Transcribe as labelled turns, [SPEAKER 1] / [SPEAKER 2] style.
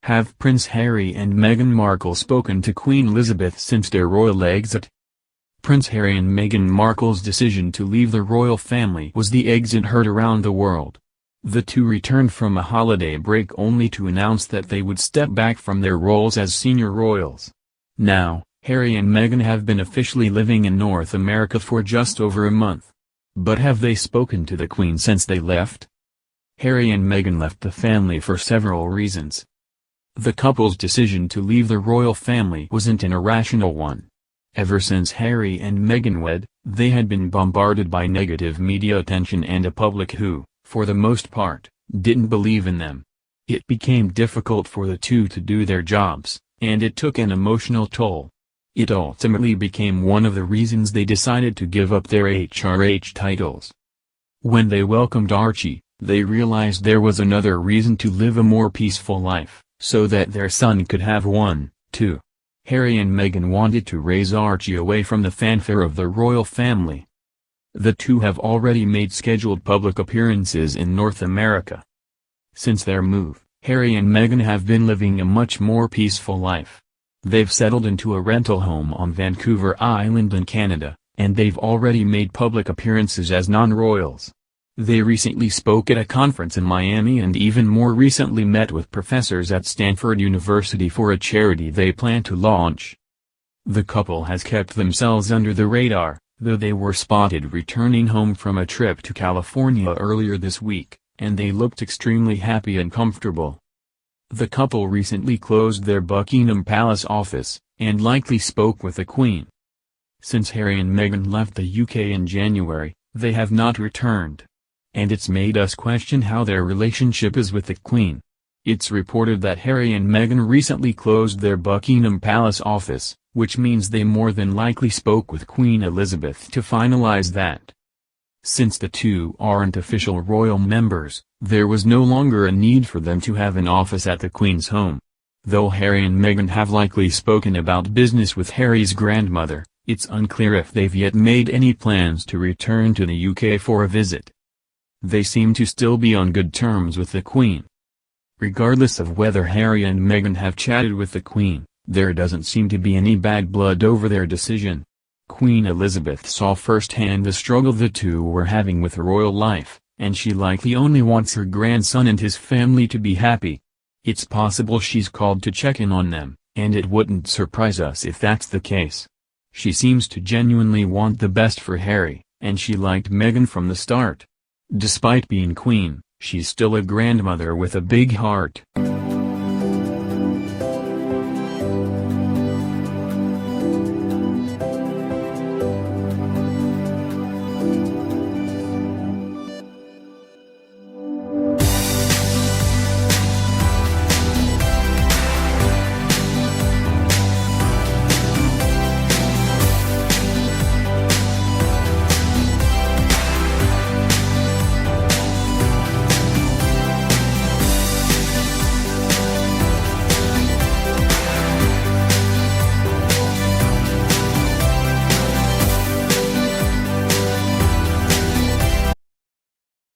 [SPEAKER 1] Have Prince Harry and Meghan Markle spoken to Queen Elizabeth since their royal exit? Prince Harry and Meghan Markle's decision to leave the royal family was the exit heard around the world. The two returned from a holiday break only to announce that they would step back from their roles as senior royals. Now, Harry and Meghan have been officially living in North America for just over a month. But have they spoken to the Queen since they left? Harry and Meghan left the family for several reasons. The couple's decision to leave the royal family wasn't an irrational one. Ever since Harry and Meghan wed, they had been bombarded by negative media attention and a public who, for the most part, didn't believe in them. It became difficult for the two to do their jobs, and it took an emotional toll. It ultimately became one of the reasons they decided to give up their HRH titles. When they welcomed Archie, they realized there was another reason to live a more peaceful life, so that their son could have one, too. Harry and Meghan wanted to raise Archie away from the fanfare of the royal family. The two have already made scheduled public appearances in North America. Since their move, Harry and Meghan have been living a much more peaceful life. They've settled into a rental home on Vancouver Island in Canada, and they've already made public appearances as non-royals. They recently spoke at a conference in Miami and even more recently met with professors at Stanford University for a charity they plan to launch. The couple has kept themselves under the radar, though they were spotted returning home from a trip to California earlier this week, and they looked extremely happy and comfortable. The couple recently closed their Buckingham Palace office, and likely spoke with the Queen. Since Harry and Meghan left the UK in January, they have not returned. And it's made us question how their relationship is with the Queen. It's reported that Harry and Meghan recently closed their Buckingham Palace office, which means they more than likely spoke with Queen Elizabeth to finalize that. Since the two aren't official royal members, there was no longer a need for them to have an office at the Queen's home. Though Harry and Meghan have likely spoken about business with Harry's grandmother, it's unclear if they've yet made any plans to return to the UK for a visit. They seem to still be on good terms with the Queen. Regardless of whether Harry and Meghan have chatted with the Queen, there doesn't seem to be any bad blood over their decision. Queen Elizabeth saw firsthand the struggle the two were having with royal life, and she likely only wants her grandson and his family to be happy. It's possible she's called to check in on them, and it wouldn't surprise us if that's the case. She seems to genuinely want the best for Harry, and she liked Meghan from the start. Despite being queen, she's still a grandmother with a big heart.